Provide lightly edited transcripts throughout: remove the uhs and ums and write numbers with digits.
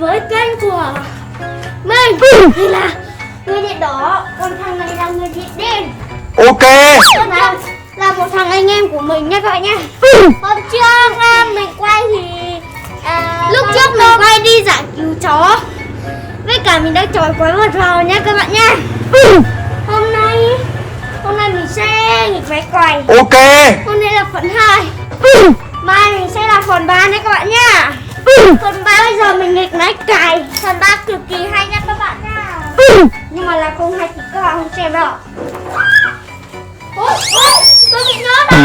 với kênh của mình. Thì là người điện đỏ, còn thằng này là người điện đen. Ok. Là một thằng anh em của mình nha các bạn nha. Hôm trước mình quay thì lúc trước mình quay đi giải cứu chó, với cả mình đã chọi quái vật vào nha các bạn nha. Hôm nay mình sẽ nghịch vé quầy. Ok. Hôm nay là phần 2. Mai mình sẽ là phần 3 nha các bạn nha. Phần 3 bây giờ mình nghịch lái cày. Phần 3 cực kỳ hay nha các bạn nha. Nhưng mà là không hay thì các bạn không xem đâu. Ôi, tôi bị nhớ rồi.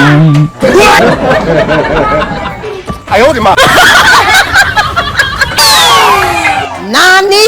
Ai ôi mà. Nani?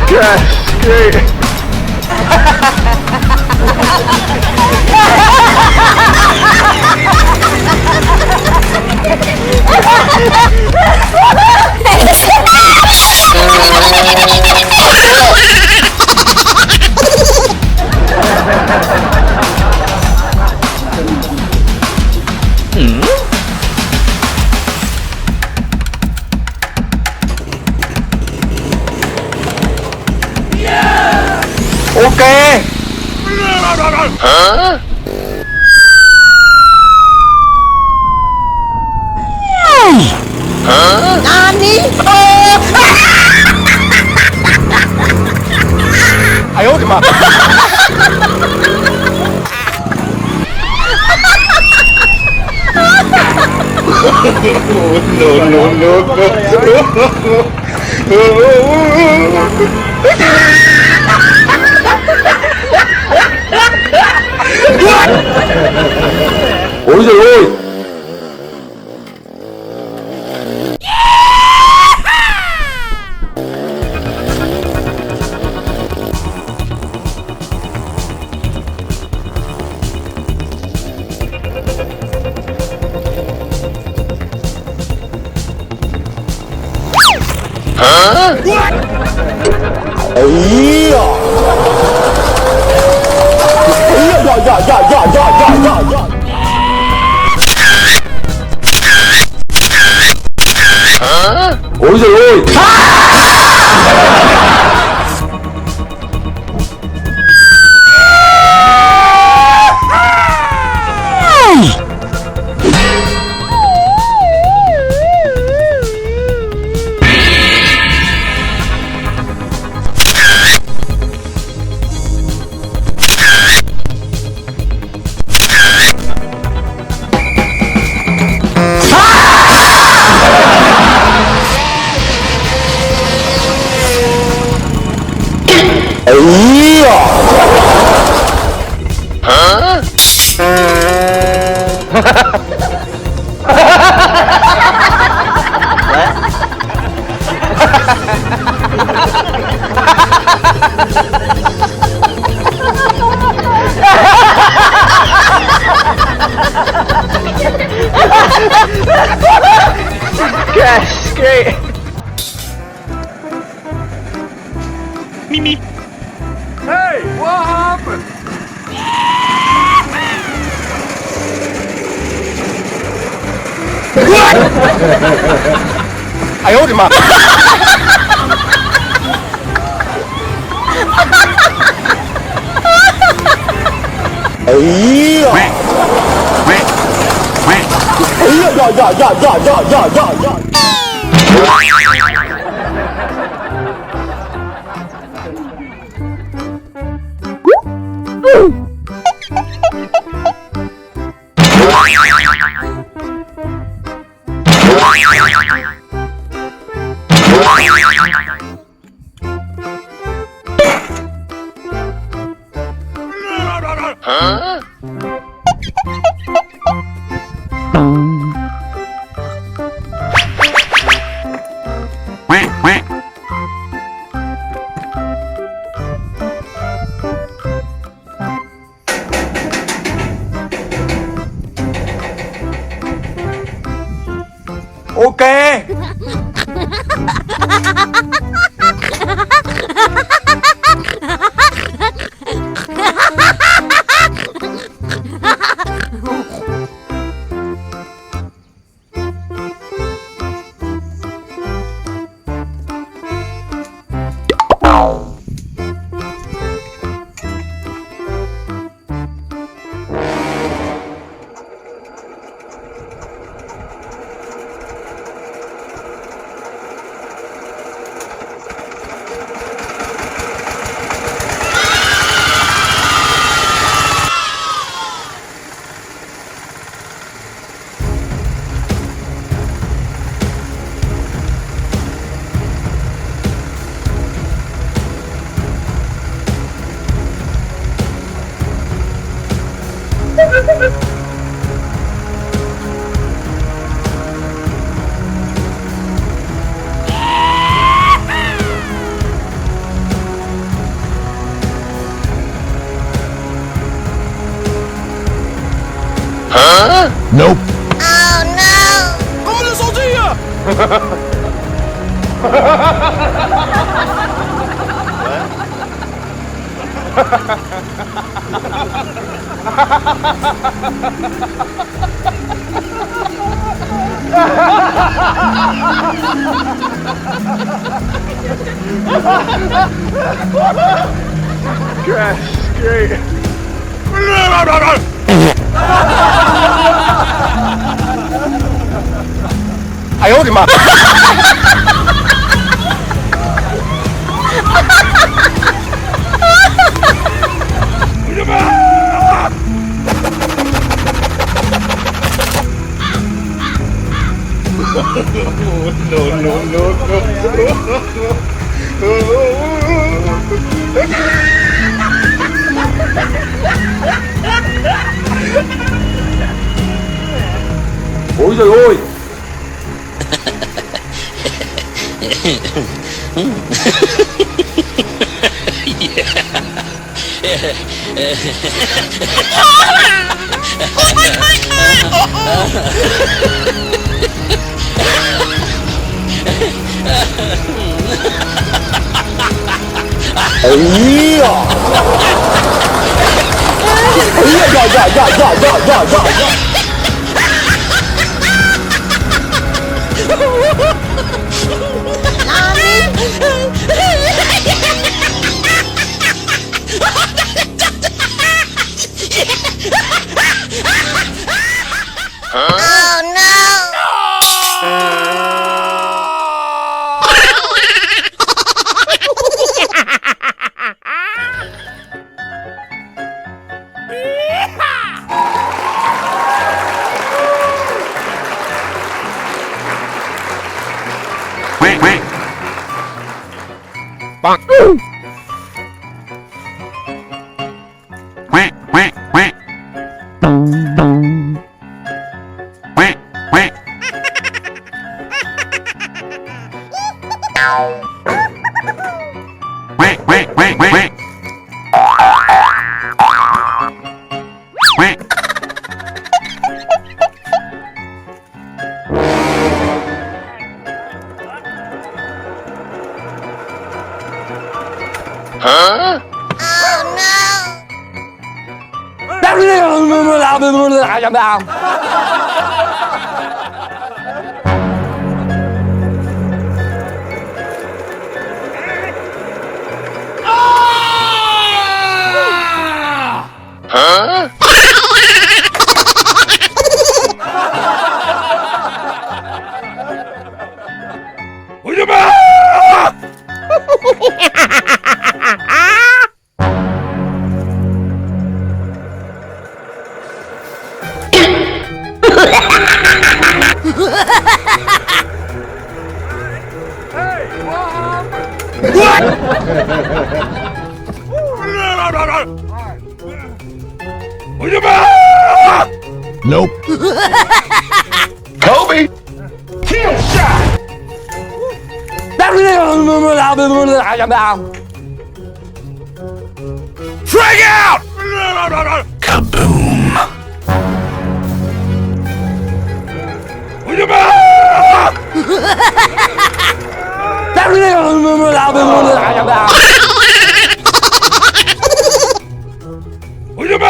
Gosh, great. Ok. Hả? Hả? Nani? Ai ôi mà. Ôi giời ơi. Hả? Ý à. Dạ. Hả? Ôi giời ơi. Ý à. Hả? Gosh, great. Me. Hey, what happened? Ai ôi mà. Ý à. Ý dạ. Hả? Ok. Nope. Có là số gì à? Gosh, great. 哎呦我的妈！我的妈Ôi trời ơi. Ấy à. Ấy dạ. Bonk. Quack, quack, quack. Quack, quack. Quack, quack, quack, quack. Quack. Hả? Hả? Ôi da ma! Ôi da ma! Nope. Kobe. Kill shot! Frag out! Kaboom. Ôi da ma! Ôi da ma!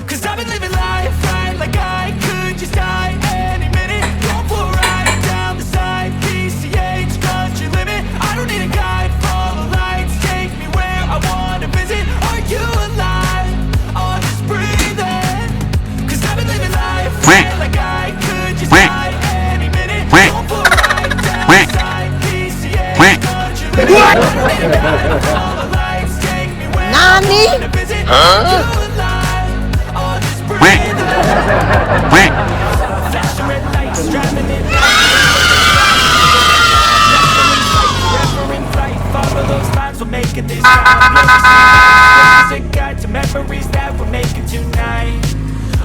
Cause I've been living life right like I could just die any minute. Going for a ride down the side, PCH, country limit. I don't need a guide, follow lights, take me where I want. Nani? Huh? Flashing red lights, driving it. Forever in flight, follow those lines, we'll make it this far. Is a guide to memories that we're making tonight.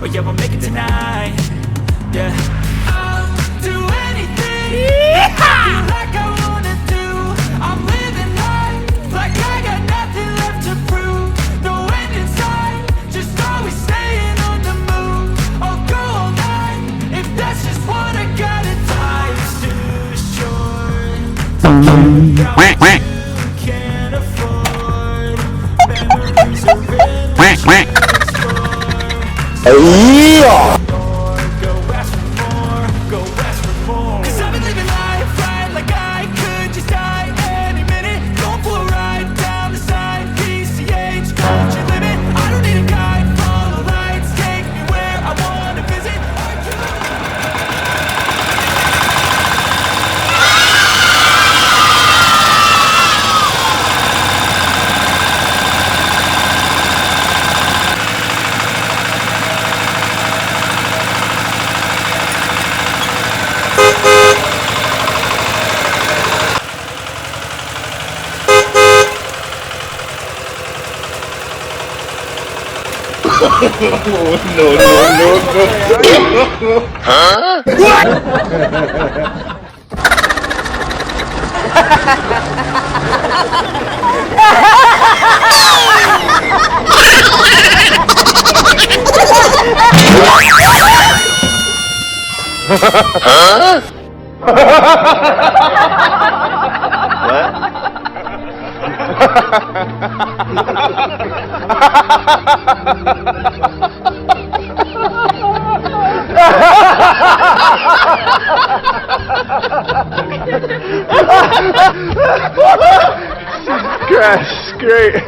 Oh yeah, we'll make it tonight. Yeah. I'll do anything. Feel like I wanna do. I'm living life like I got nothing left to prove. No end in sight, just always staying on the move. I'll go all night if that's just what I gotta. Life's too short to give out you can't afford. Memories are real. Yeah. Go ask for more, go ask for more. 'Cause I've been living life right like I could just die any minute. Going for a ride down the side, PCH, don't you limit. I don't need a guide, follow lights, take me where I wanna visit. Gosh, great.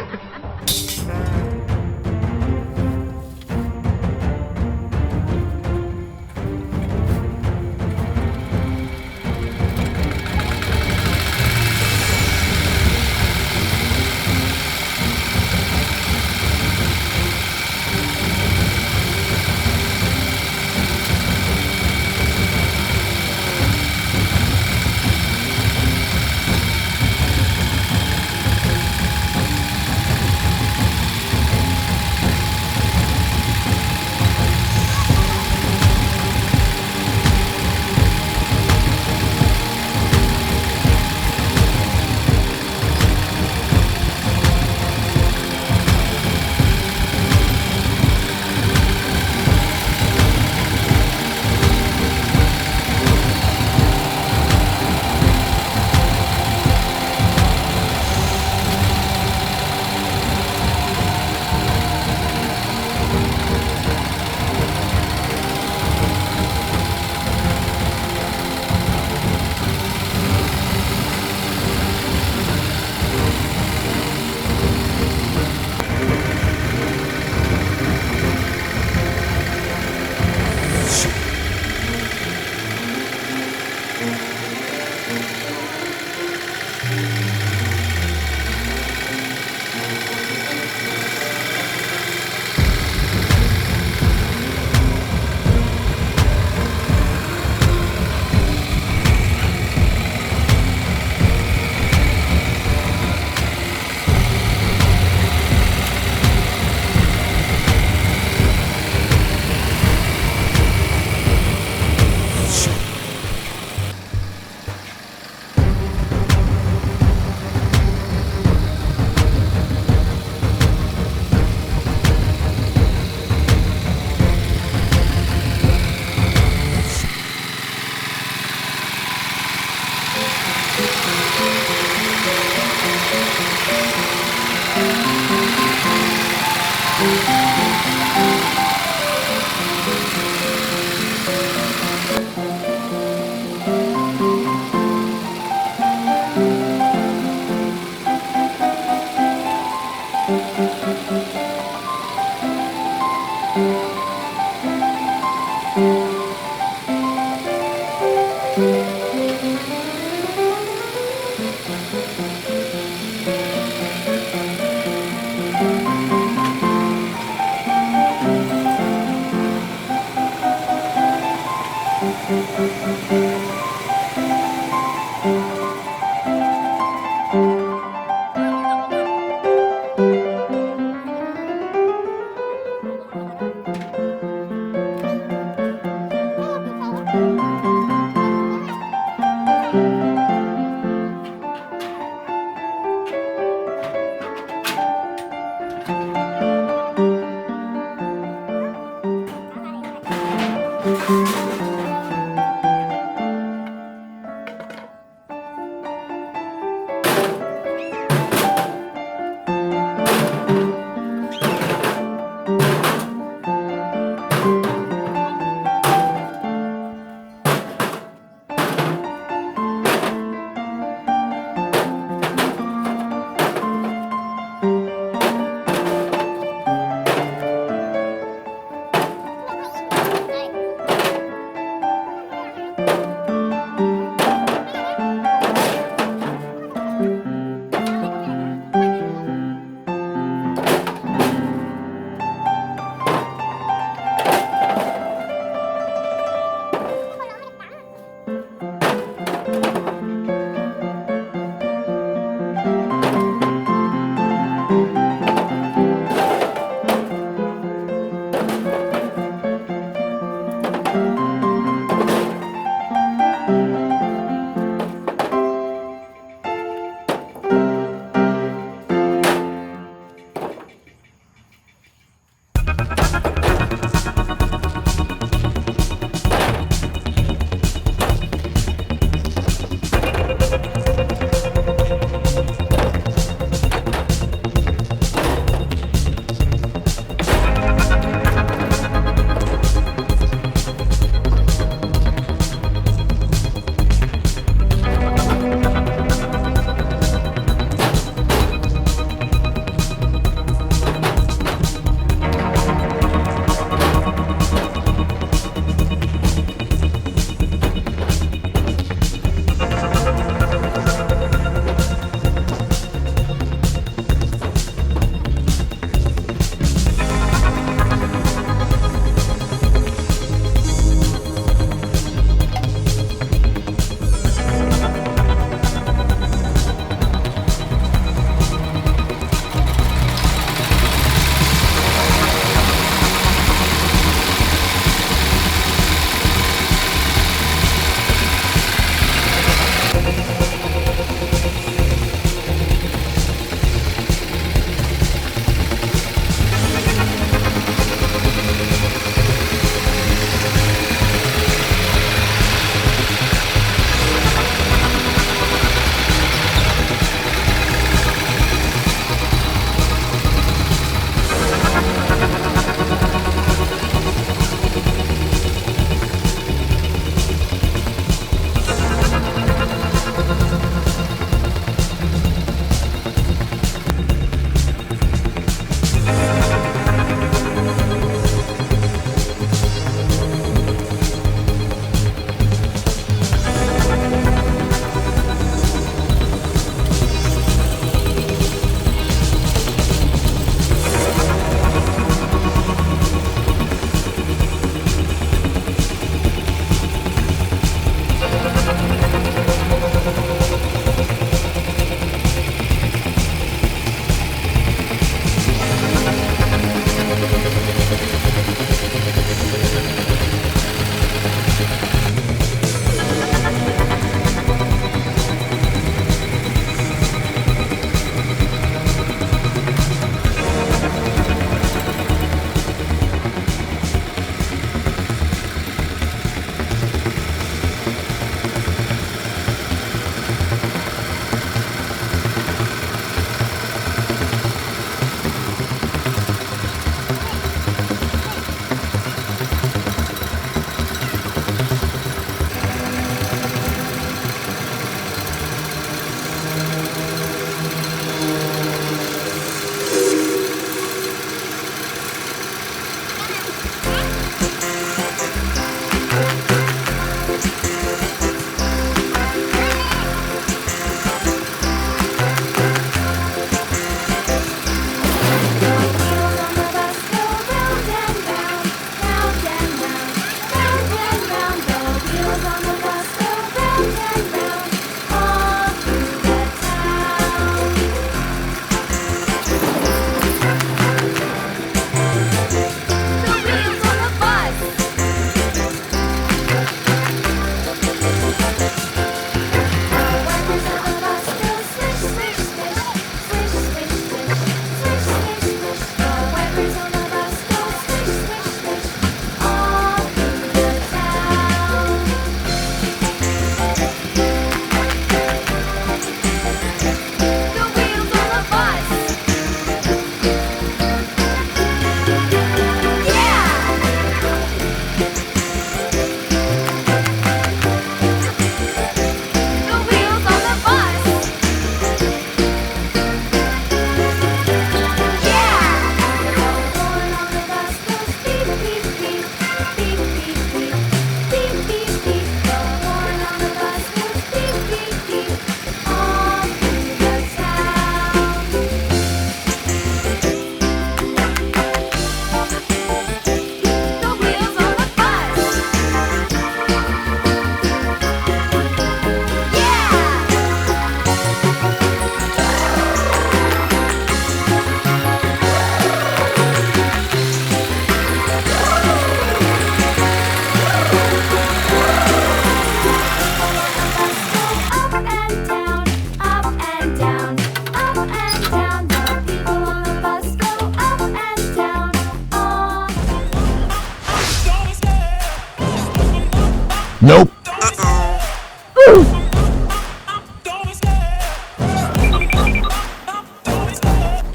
Nope.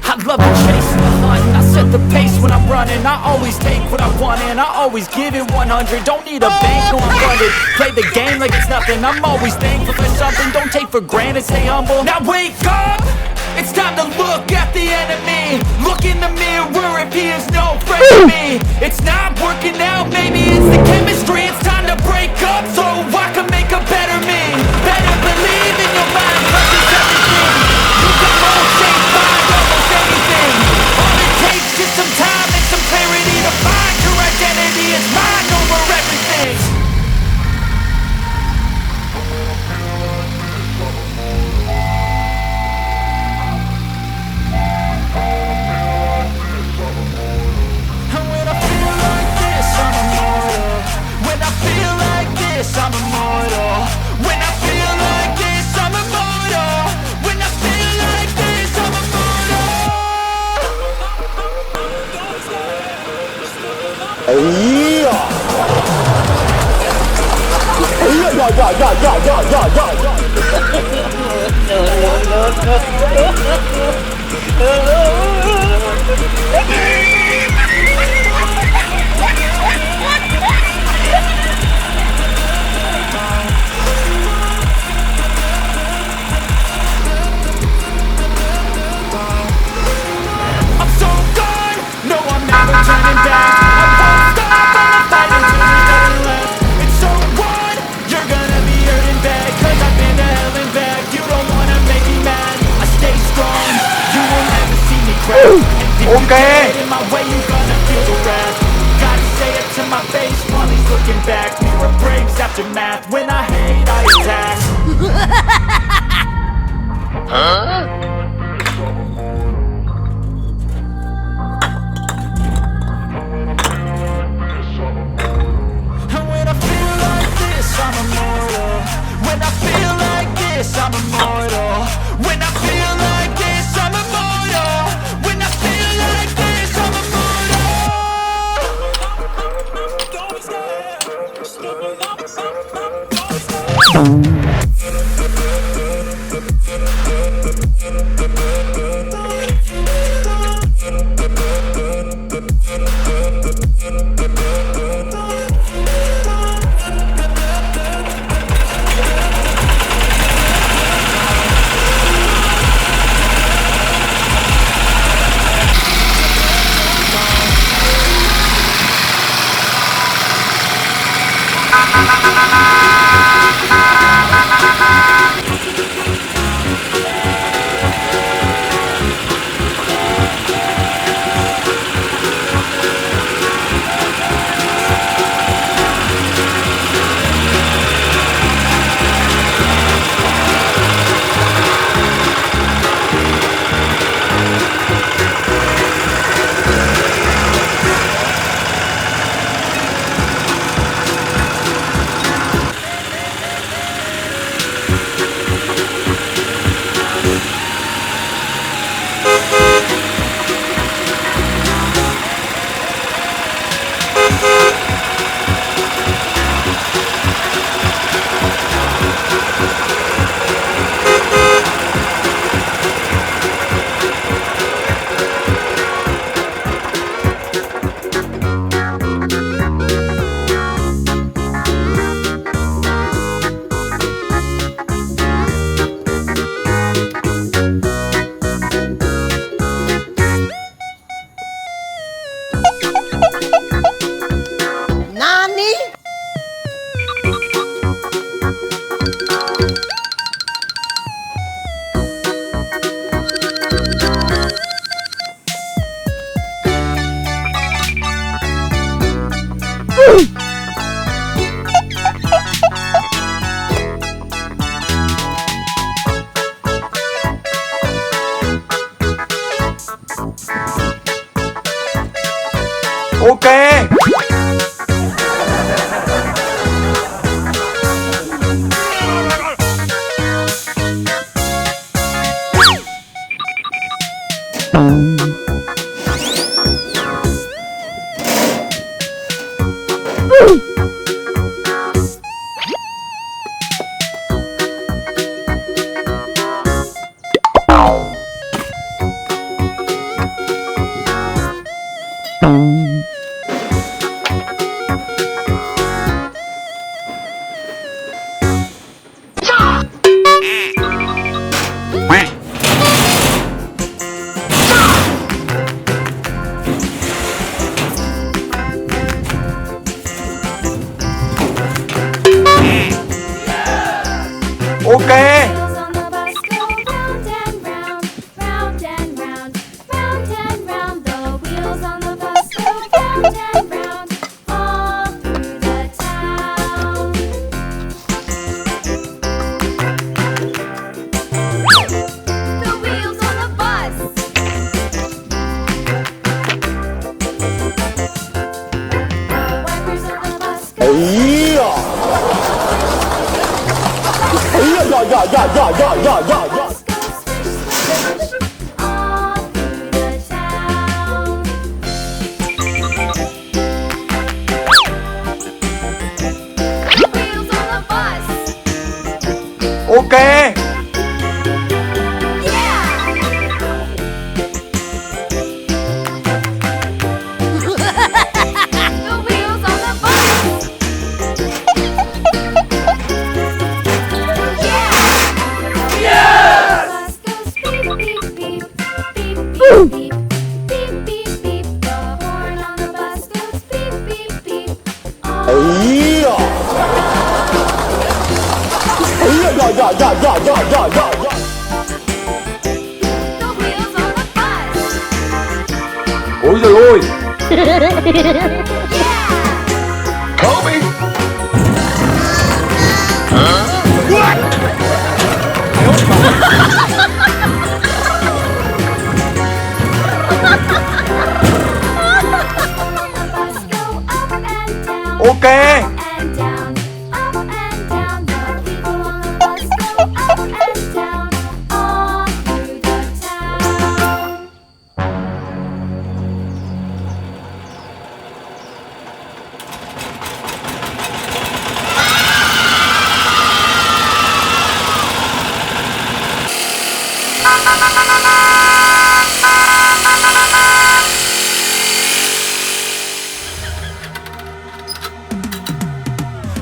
I love the chase and the hunt. I set the pace when I'm running. I always take what I want and I always give it 100. Don't need a bank, no I'm funded. Play the game like it's nothing. I'm always thankful for something. Don't take for granted, stay humble. Now wake up! It's time to look at the enemy. Look in the mirror if he is no friend to me. It's not working out, maybe it's the chemistry. It's time to break up so I can make a better me. Better believe in your mind, 'cause it's everything. You can hold shape, find almost anything. All it takes is some time and some clarity to find your identity. It's mind over everything. And when I feel like this, I'm immortal. When I feel like this, I'm immortal. When I feel like this, I'm immortal. When I feel like this, I'm immortal. I'm so gone, no I'm never turning back. I won't stop, I'ma fight until there's nothing left. It's so on, you're gonna be hurting bad, 'cause I've been to hell and back. You don't wanna make me mad, I stay strong. You will never see me crack. And if you get in my way, you're gonna feel the wrath. Gotta say it to my face while he's looking back. Mirror breaks after math, when I hate I attack. And when I feel like this, I'm immortal. When I feel like this, I'm immortal. When I feel like this, I'm immortal. When I feel like this, I'm Ok. Ok. Ôi trời ơi. Kobe. What? Ok.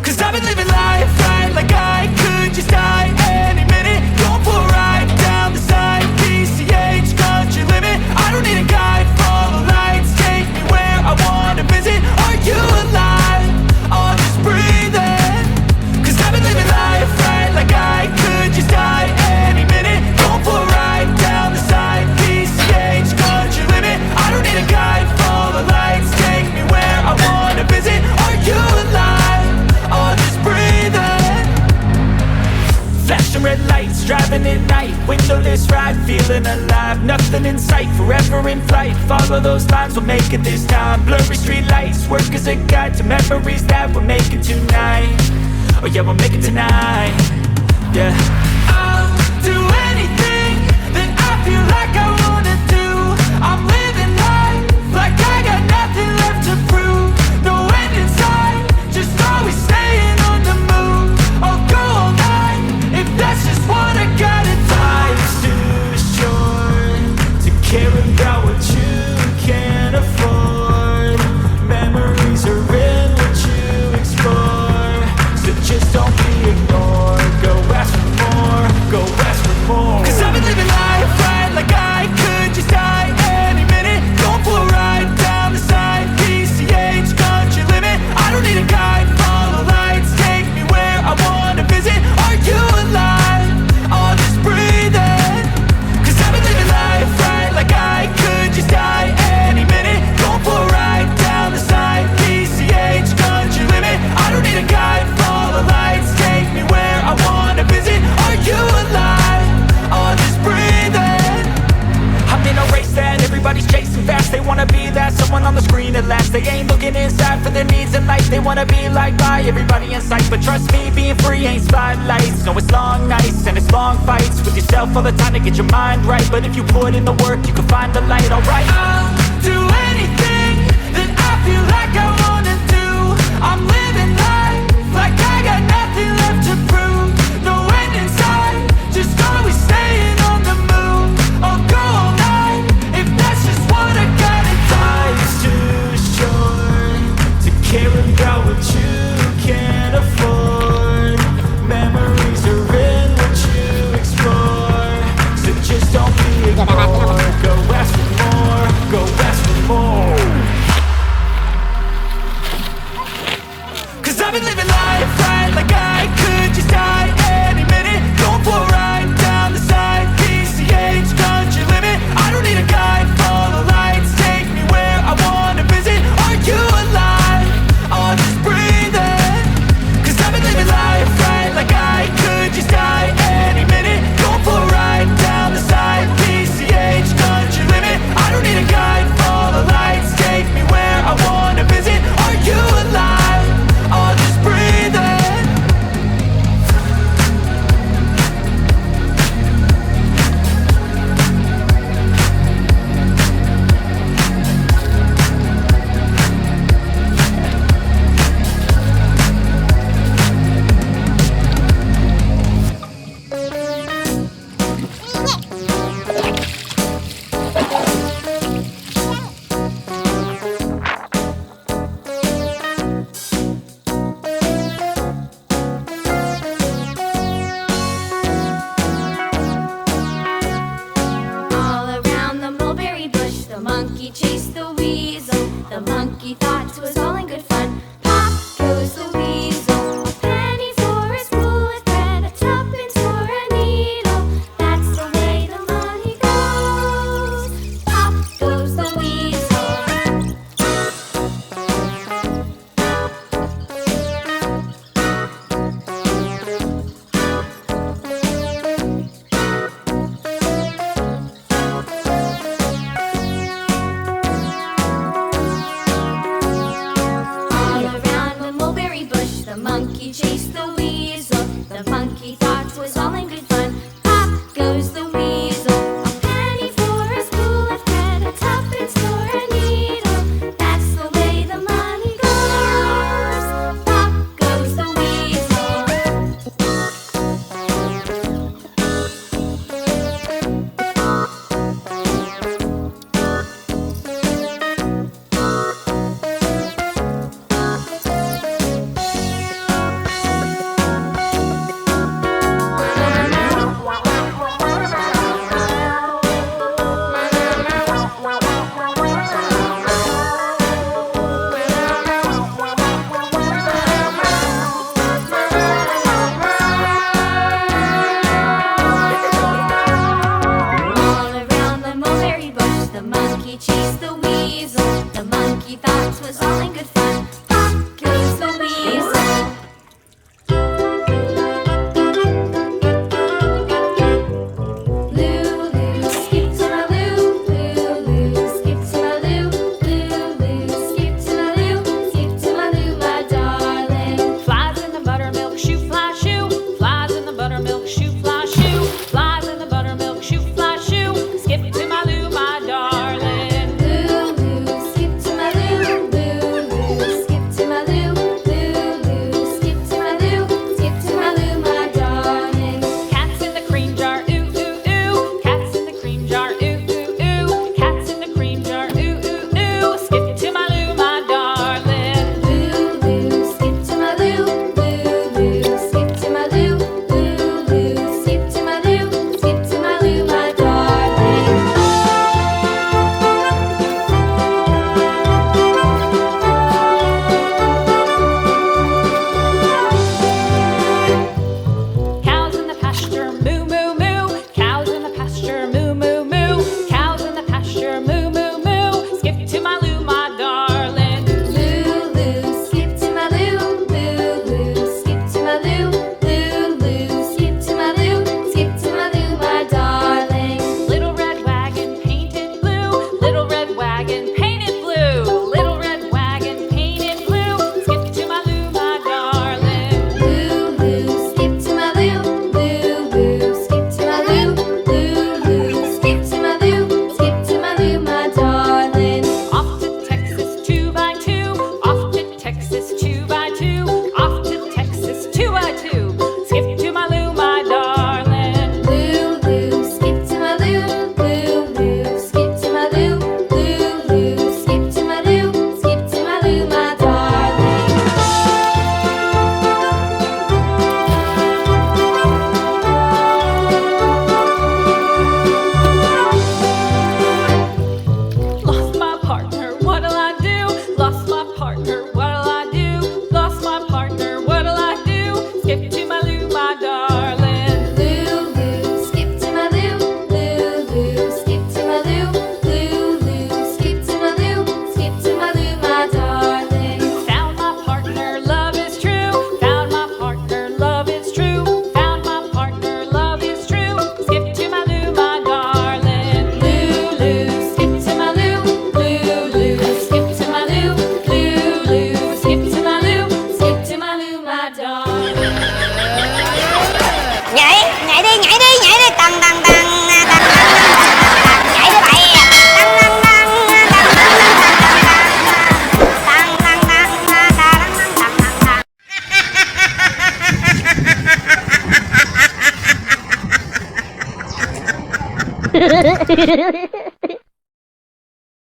Cause I've been living life right like I could just die any minute. Going for a ride down the side, PCH, country limit. I don't need a guide, follow lights, take me where I wanna visit. Are you alive? Or just breathing? Cause I've been living life right like I could just die any minute. Going for a ride down the side, PCH, country limit. I don't need a guide, follow lights, take me where I wanna visit. Are you alive? Or just breathing? Flashing red lights, driving at night, windowless ride, feeling alive. Nothing in sight, forever in flight. Follow those lines, we'll make it this time. Blurry street lights, work as a guide to memories that we're making tonight. Oh yeah, we'll make it tonight. Yeah. I'll do anything that I feel like I wanna do. I'm living life like I got nothing left to prove. No end in sight, just always staying on the move. I'll go all night if that's just what I gotta do. Life's too short to care about what you can't afford. Memories are in what you explore, so just don't be ignored. Go ask for more, go ask for more. Cause I've been living life right like I could just die any minute. Going for a ride down the side, PCH, country limit. I don't need a guide, follow lights, take me where I wanna visit. Are you alive? Or just breathing? Cause I've been living life right like I could just die any minute. Going for a ride down the side, PCH, country limit. I don't need a guide, follow lights, take me where I wanna visit. Are you alive? Or just breathing? I'm in a race that everybody's chasing fast. They wanna be that someone on the screen at last. They ain't looking inside for their needs in life. They wanna be liked by everybody in sight. But trust me, being free ain't spotlights. No, it's long nights and it's long fights with yourself all the time to get your mind right. But if you put in the work, you can find the light, alright. I'll do anything that I feel like I wanna do. I'm living life like I got nothing left to prove. No end in sight, just always staying on the move. I'll go all night if that's just what I gotta do. Life's too short to care about what you can't afford. Memories are in what you explore, so just don't be ignored. Go ask for more, go ask for more.